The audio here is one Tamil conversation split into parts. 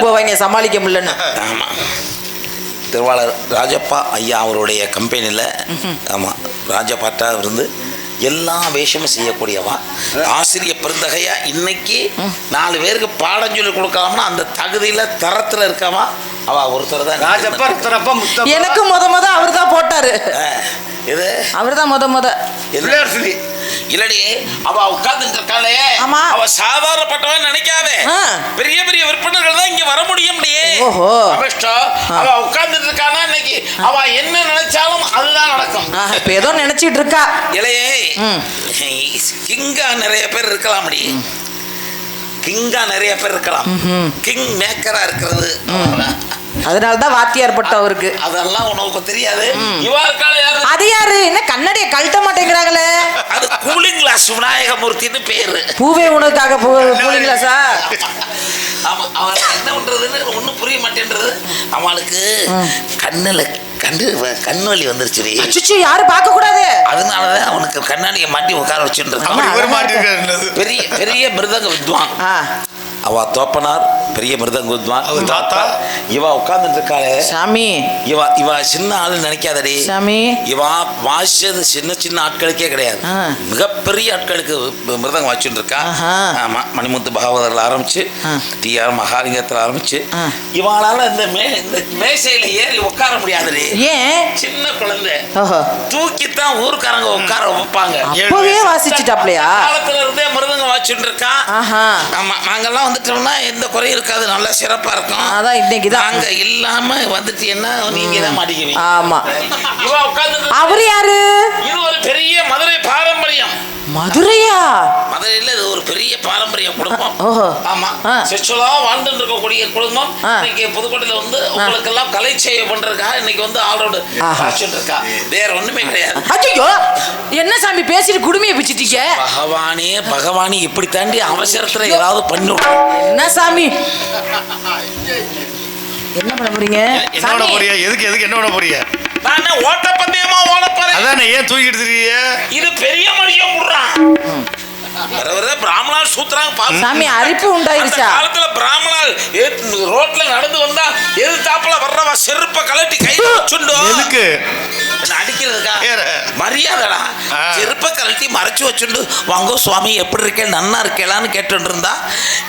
போவாங்க சமாளிக்க முடியலன்னு. ஆமாம், திருவாளர் ராஜப்பா ஐயா அவருடைய கம்பெனியில் ஆமாம் ராஜபாட்டா இருந்து எல்லா வேஷமும் செய்யக்கூடியவா, ஆசிரிய பெருந்தகையா. இன்னைக்கு 4 பேருக்கு பாடம் சொல்லி கொடுக்கலாம்னா அந்த தகுதியில் தரத்தில் இருக்கவா அவ ஒருத்தர் தான். ராஜப்பா ருத்ரப்பா முத்தப்பா. எனக்கு முத அவர் தான் போட்டாரு. இது அவர் தான் முத இல்லடி, அவ உட்கார்ந்துட்டு இருக்காளே, அவ சாதாரணப்பட்டவன் நினைக்காதே, பெரிய பெரிய விற்பனர்கள் தான் இங்க வர முடியும். அவ உட்கார்ந்துட்டு இருக்கானா இன்னைக்கு அவ என்ன நினைச்சாலும் அதுதான் நடக்கும். இப்ப ஏதோ நினைச்சிட்டு இருக்கா. இளையே கிங்கா நிறைய பேர் இருக்கலாம், கிங்கா நிறைய பேர் இருக்கலாம், கிங் மேக்கரா இருக்கிறது அதனாலதான் வாத்தியார் பட்டம் அவருக்கு. அதெல்லாம் உனக்கு தெரியாது. இவா இருக்காளே, அது யாரு? என்ன கண்ணாடியை கழட்ட மாட்டேங்கிறாங்களே? அது கூலிங் கிளாஸ் விநாயகமூர்த்தின்னு பேரு. பூவே உனக்காக கூலிங் கிளாஸா? ஆமா, அவன் என்ன பண்றதுன்னு ஒன்னும் புரிய மாட்டேன்றது. அவளுக்கு கண்ணு வலி வந்துருச்சு. அச்சச்சோ, யாரும் பார்க்க கூடாது. அதனாலதான் அவனுக்கு கண்ணாடியை மாட்டி உட்கார வச்சுட்டு பெரிய பெரிய மிருதங்க வித்வான். அவ தோப்பனார் பெரிய மிருதங்க வித்வான். இவ உட்கார்ந்துட்டு இருக்காளே சாமி, இவ சின்ன ஆளு நினைக்காதடி சாமி. இவ வாசிச்சது சின்ன சின்ன ஆட்களுக்கே கிடையாது, மிகப்பெரிய ஆட்களுக்கு மிருதங்க வாசிச்சுட்டு இருக்கா. ஆமா, மணிமுத்து பாகவதர்ல ஆரம்பிச்சு டிஆர் மகாலிங்கத்துல ஆரம்பிச்சு இவளால இந்த மேசையில ஏறி உட்கார முடியாதுடி. ஏன்? சின்ன குழந்தை தூக்கித்தான் ஊருக்காரங்க உட்கார வைப்பாங்க. அப்பவே வாசிச்சுட்டாப்லையா? காலத்துல இருந்தே மிருதங்க வாசிச்சுட்டு இருக்கா. ஆமா, நாங்கெல்லாம் வந்துட்டோம்னா எந்த குறையும் இருக்காது, நல்லா சிறப்பா இருக்கும். அதான் இன்னைக்கு தான் அங்க இல்லாம வந்துட்டீங்கன்னா நீங்க தான் மாட்டிக்குவீங்க. ஆமா. இவ உட்கார்ந்து அவர் யாரு? இது ஒரு பெரிய மதுரை பாரம்பரியம். மதுரையா? மதுரையில இது ஒரு பெரிய பாரம்பரிய குடும்பம். ஆமா, செச்சுலா வாழ்ந்துட்டு இருக்கக்கூடிய குடும்பம். இன்னைக்கு புதுக்கோட்டையில வந்து உங்களுக்கு எல்லாம் கலை சேவை பண்றதுக்காக இன்னைக்கு வந்து ஆளோடு ஆச்சுட்டு இருக்கா. வேற ஒண்ணுமே கிடையாது. ஐயோ, என்ன சாமி பேசிட்டு குடுமையை பிச்சிட்டீங்க? பகவானே இப்படி தாண்டி அவசரத்துல ஏதாவது பண்ணு. என்ன சாமி என்ன பண்ண போறீங்க? என்ன பண்ண போறீங்க? எதுக்கு என்ன பண்ண போறீங்க? நான் ஓட்ட பந்தயமா ஓட போறேன். அதானே, ஏன் தூக்கிட்டு இருக்கீங்க? இது பெரிய மனுஷன் முடுறான். பிராமணால் சூத்திராங்க சாமி, அரிப்பு உண்டாயிருச்சா? காலத்துல பிராமணால் ரோட்ல நடந்து வந்தா எதிர்த்தாப்புல வர்றவா செருப்ப கலட்டி கையில வச்சுண்டோ. எதுக்கு? அடிக்கிறதுக்கா? மரியாதைடா. செருப்ப கலட்டி மறைச்சு வச்சுண்டு வாங்க சுவாமி எப்படி இருக்கேன் நன்னா இருக்கலான்னு கேட்டு இருந்தா,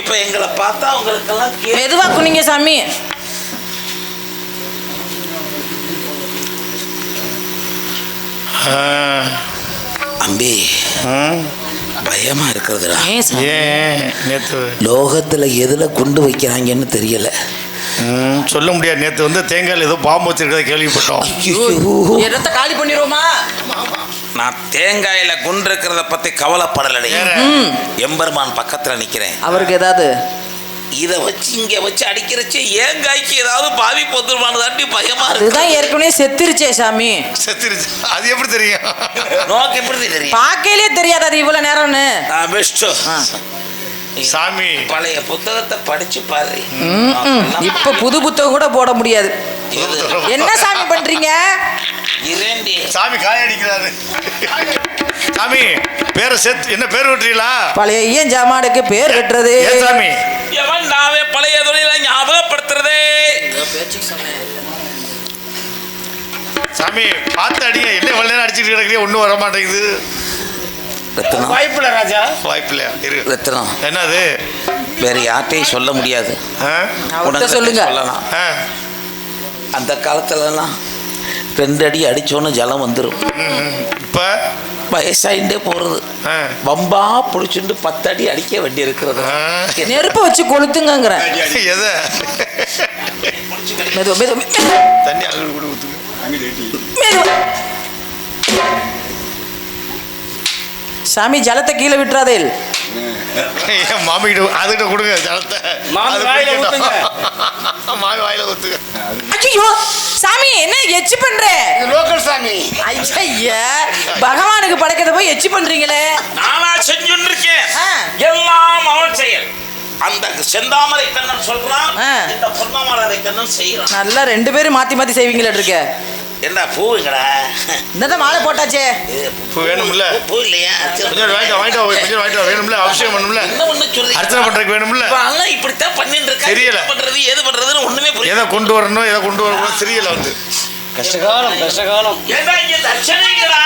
இப்ப எங்களை பார்த்தா உங்களுக்கு எல்லாம் மெதுவா குனிங்க சாமி. அம்பி பயமா இருக்கிறதுடா. லோகத்துல எதுல குண்டு வைக்கிறாங்கன்னு தெரியல, சொல்ல முடியாது. நேற்று வந்து தேங்காயில் ஏதோ பாம்பு வச்சிருக்கிறத கேள்விப்பட்டோம். இடத்த காலி பண்ணிடுவோமா? நான் தேங்காயில குண்டு இருக்கிறத பத்தி கவலைப்படலை. எம்பெருமான் பக்கத்துல நிக்கிறேன். அவருக்கு ஏதாவது இதை வச்சு இங்க வச்சு அடிக்கிறச்சு ஏங்காய்க்கு ஏதாவது பாதிப்பு வந்துருமானு தாண்டி பயமா இருக்கு. இதுதான் ஏற்கனவே செத்துருச்சே சாமி. செத்துருச்சு, அது எப்படி தெரியும்? நோக்கு எப்படி தெரியும்? பார்க்கலே தெரியாது அது இவ்வளவு நேரம்னு. சாமி, பழைய புத்தகத்தை படிச்சு பாரு. இப்ப புது புத்தகம் கூட போட முடியாது. என்ன சாமி பண்றீங்க? சாமி காய அடிக்கிறாரு. சாமி பேரை சேர்த்து என்ன பேர் வெட்டுறீங்களா? பழைய ஐயன் ஜாமானுக்கு பேர் வெட்டுறது. சாமி எவன் நாவே பழைய தொழில ஞாபகப்படுத்துறதே. சாமி பார்த்து அடிங்க. என்ன இவ்வளவு நேரம் அடிச்சுட்டு கிடக்குறீங்க, ஒன்றும் வர மாட்டேங்குது. வாய்ப்பில்லை ராஜா, வாய்ப்பில்லையா? ரத்னம் என்னது? வேற யார்ட்டையும் சொல்ல முடியாது. சொல்லுங்க. சொல்லலாம். அந்த காலத்துலலாம் 2 அடி அடிச்சோன்னு ஜலம் வந்துடும். இப்ப வயசாயிண்டே போறது, பம்பா புடிச்சுட்டு 10 அடி அடிக்க வேண்டி இருக்கிறது. நெருப்ப வச்சு கொளுத்துங்கிற சாமி ஜலத்தை கீழே விட்டுறாதே. மாமி கிட்ட அதுகிட்ட கொடுங்க ஜலத்தை. மாமி வாயில ஊத்துங்க. ஐயோ சாமி, என்ன எச்சி பண்ற? லோக்கல் சாமி. ஐயா, பகவானுக்கு படைக்கிறத போய் எச்சி பண்றீங்களே. நானா செஞ்சுட்டு இருக்கேன், எல்லாம் அவன் செயல். அந்த செந்தாமரை கண்ணன் சொல்றான், இந்த பொன்னாமரை கண்ணன் செய்யறான். நல்லா 2 பேரும் மாத்தி மாத்தி செய்வீங்களா இருக்க? என்ன பூவுங்கடா? இந்த மாலை போட்டாச்சே. பூ வேணும்ல? பூ இல்லையா? கொஞ்சம் வாங்கிட்டு வா வேணும்ல, அபிஷேகம் பண்ணணும்ல, என்ன ஒண்ணு சொல்லு. அர்ச்சனை பண்றதுக்கு வேணும்ல. எல்லாம் இப்படித்தான் பண்ணிட்டு இருக்கா. தெரியல. என்ன பண்றது எது பண்றதுன்னு ஒண்ணுமே புரியல. எதை கொண்டு வரணும் எதை கொண்டு வரணும் தெரியல. வந்து கஷ்டகாலம் ஏண்டா இங்க தட்சணைங்கடா?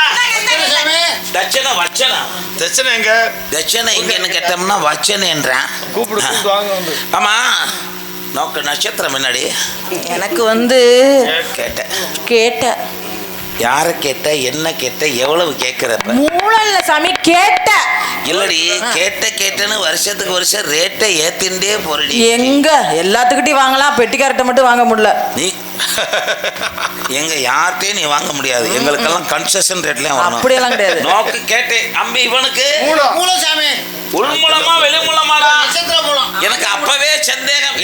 தட்சணை வச்சனா? தட்சணை எங்க? தட்சணை எங்கன்னு கேட்டோம்னா வச்சனைன்றான். கூப்பிடு வாங்க வந்து. ஆமா நோக்க நட்சத்திரம் முன்னாடி எனக்கு வந்து கேட்ட யார கேட்ட என்ன கேட்ட எவ்வளவு கேட்கிறப்ப மூலம் இல்ல சாமி, கேட்ட இல்லடி. கேட்டேன்னு வருஷத்துக்கு வருஷம் ரேட்டை ஏத்திண்டே போறடி. எங்க எல்லாத்துக்கிட்டையும் வாங்கலாம், பெட்டிக்காரட்ட மட்டும் வாங்க முடியல. நீ எங்க யார்கிட்டயும் நீ வாங்க முடியாது. எங்களுக்கெல்லாம் கன்செஷன் ரேட்லயும் வரணும். அப்படியெல்லாம் கிடையாது. நோக்கு கேட்டேன் அம்பி இவனுக்கு சாமி உள்மூலமா வெளிமூலமாடா? எனக்கு அப்பவே சந்தேகம்.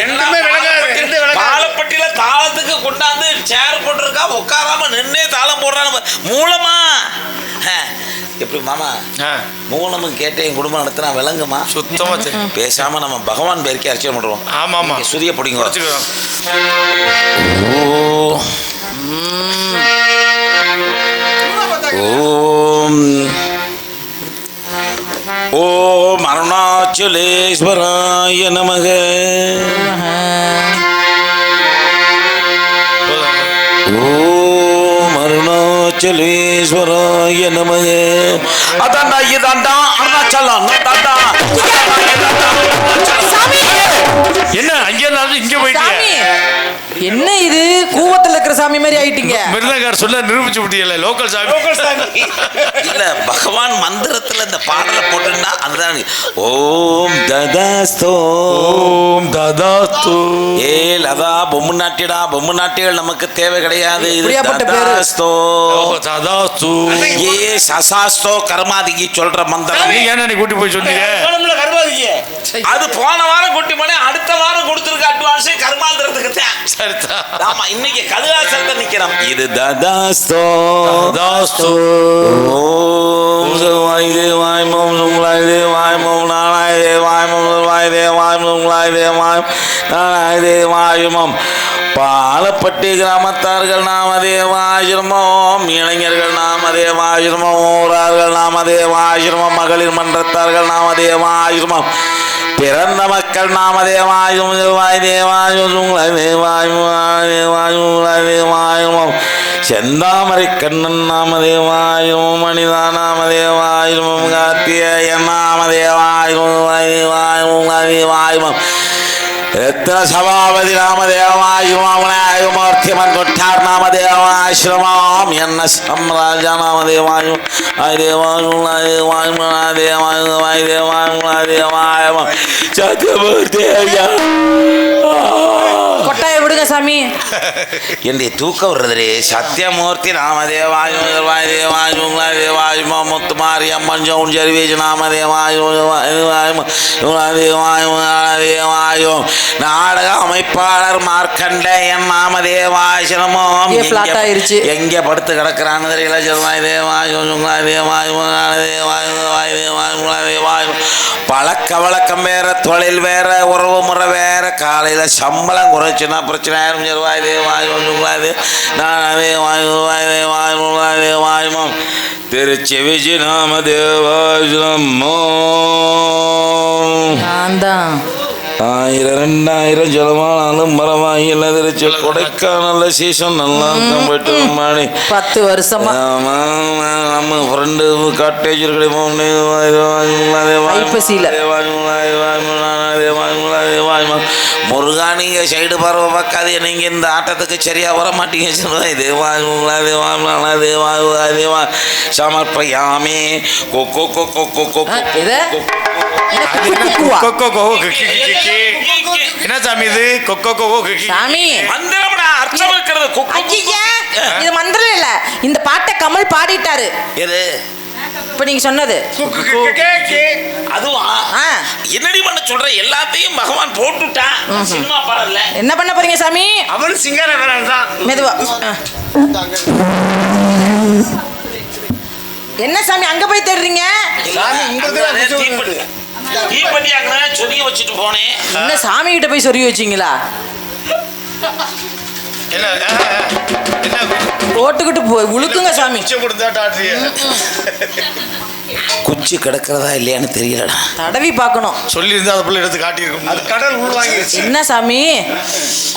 பாலப்பட்டியில தாளத்துக்கு கொண்டாந்து சேர் போட்டிருக்கா, உட்காராம நின்னே தாளம் போடுறான்னு மூலமா. எப்படி மாமா மூலமும் கேட்டேன் குடும்பம் நடத்தினா விளங்குமா? சுத்தமா பேசாம நம்ம பகவான் பேருக்கே அர்ச்சனை பண்ணுவோம். ஆமா ஆமா சுதிய பிடிங்க. ஓம் ஓம் அருணாச்சலேஸ்வராய நமக. ஓம் அருணாச்சலேஸ்வராய நமக. அதாண்டா இதாண்டா அருணாச்சலம். என்ன அங்கே இங்க போயிட்டீங்க? என்ன இது கூவத்துல இருக்கிற சாமி மாதிரி ஆயிட்டீங்க. மிருதங்கார் சொல்ல நிரூபிச்சு விட்டீங்கல்ல. லோக்கல் சாமி இல்ல பகவான் மந்திரத்துல இந்த பாடலை போட்டுன்னா அதுதான். ஓம் ததாஸ்தோ ஓம் ததாஸ்து. ஏ லதா பொம்மு நாட்டியடா. பொம்மு நாட்டியங்கள் நமக்கு தேவை கிடையாது. இது ததாஸ்தோ ததாஸ்து. ஏ சசாஸ்தோ கர்மாதிக்கு சொல்ற மந்திரம். நீங்க என்ன கூட்டி போய் சொன்னீங்க? அது போன வாரம் கூட்டி போனே, அடுத்த வாரம் கொடுத்துருக்க அட்வான்ஸ் கர்மாந்திரத்துக்கு தான். ஆமா இன்னைக்கு கதுகாசத்தை நிக்கிறோம். இது ததாஸ்தோ ததாஸ்தோ. ஓம் சிவாய தேவாய ஓம் சுங்கலாய தேவாய ஓம் நாராய தேவாய ஓம் சிவாய தேவாய ஓம் சுங்கலாய தேவாய நாராய தேவாய ஓம். பாலப்பட்டி கிராமத்தார்கள் நாமதேவாசிரமம், இளைஞர்கள் நாமதேவாசிரமம், ஊரார்கள் நாமதேவாசிரமம், மகளிர் மன்றத்தார்கள் நாமதேவாசிரமம், பிறந்த மக்கள் நாமதேவாயும் தேவாயும் செந்தாமரை கண்ணன் நாமதேவாயும், மனிதா நாமதேவாயும், கார்த்திகேயன் நாமதேவாயும், ரத்ன சபாபதி நாமதேவாயுமாயுமூர்த்திமன் கொட்டார் நாமதேவாசிரமம், என்ன சம்ராஜா நாமதேவாயும் தேவாயும் சத்யமூர்த்தி கொட்டாய விடுங்க சாமி. என்னுடைய தூக்கம் வருது. சத்யமூர்த்தி நாமதேவாயும் தேவாயும் முத்துமாரி அம்மன் ஜவுன் ஜெர்வீஜ் நாமதேவாயும் நாடக அமைப்பாளர் மார்க்கண்டேயன் நாமதேவாசிரமம். எங்க படுத்து கிடக்கிறான்னு தெரியல. பழக்க வழக்கம் வேற, தொழில் வேற, உறவு முறை வேற. காலையில சம்பளம் குறைச்சுன்னா பிரச்சனை ஆயிரம். திருச்சி விஜி நாமதேவாசிரமோ. ஆயிரம் 2000 ஜலமானாலும் பரவாயில்லை. திருச்சி கொடைக்கானல்ல சீசன் நல்லா போயிட்டு 10 வருஷமா நம்ம ஃப்ரெண்டு காட்டேஜ் முருகா நீங்க சைடு பறவை பார்க்காது. நீங்க இந்த ஆட்டத்துக்கு சரியா வர மாட்டீங்க. தேவா சமர்ப்பயாமே கொக்கோ கொக்கோ கொக்கோ என்ன சாமி இது? கொக்கோ கொக்கோ சாமி மந்திரம்டா. அர்த்தம் இருக்கிறது இது மந்திரம் இல்ல. இந்த பாட்டை கமல் பாடிட்டாரு. எது இப்ப நீங்க சொன்னது அதுவா? என்னடி பண்ண சொல்ற? எல்லாத்தையும் பகவான் போட்டுட்டான். சினிமா பாடல என்ன பண்ண போறீங்க சாமி? அவன் சிங்கார தான். மெதுவா. என்ன சாமி அங்க போய் தேடுறீங்க? சொரிய வச்சுட்டு போனேன். என்ன சாமி கிட்ட போய் சொரிய வச்சீங்களா? என்ன போட்டுக்கிட்டு உழுக்குங்க சாமி. உச்ச கொடுத்தா டாக்டர் குச்சி கிடக்கிறதா இல்லையான்னு தெரியலடா. தடவி பார்க்கணும். சொல்லியிருந்தா அதை பிள்ளை எடுத்து காட்டியிருக்கும். அது கடல் உள்வாங்கிருச்சு. என்ன சாமி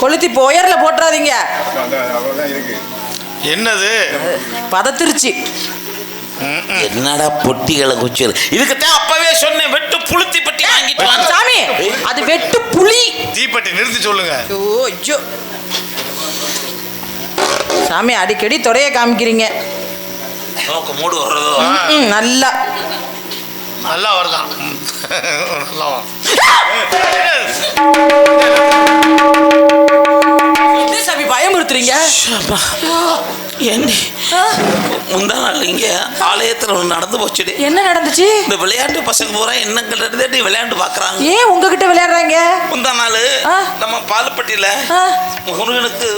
கொளுத்தி போயர்ல போட்டுறாதீங்க. என்னது பதத்திருச்சு. என்னடா பொட்டிகளை குச்சி இதுக்குத்தான் அப்பவே சொன்னேன், வெட்டு புளுத்தி பட்டி வாங்கிட்டு வாங்க. சாமி அது வெட்டு புளி. தீப்பெட்டி நிறுத்தி சொல்லுங்க. ஐயோ சாமி அடிக்கடி தொடைய காமிக்கிறீங்க. நோக்கு மூடு வர்றதோ நல்லா நல்லா வருதான். நல்லா வா. என்ன சாமி பயமுறுத்துறீங்க? முந்தா நாள் இங்க ஆலயத்துல ஒன்று நடந்து போச்சுடி. என்ன நடந்துச்சு? இந்த விளையாட்டு பசங்க பூரா என்ன விளையாண்டு பாக்குறாங்க. ஏன் உங்ககிட்ட விளையாடுறாங்க? முந்தா நாள் நம்ம பாலுப்பட்டியில முருகனுக்கு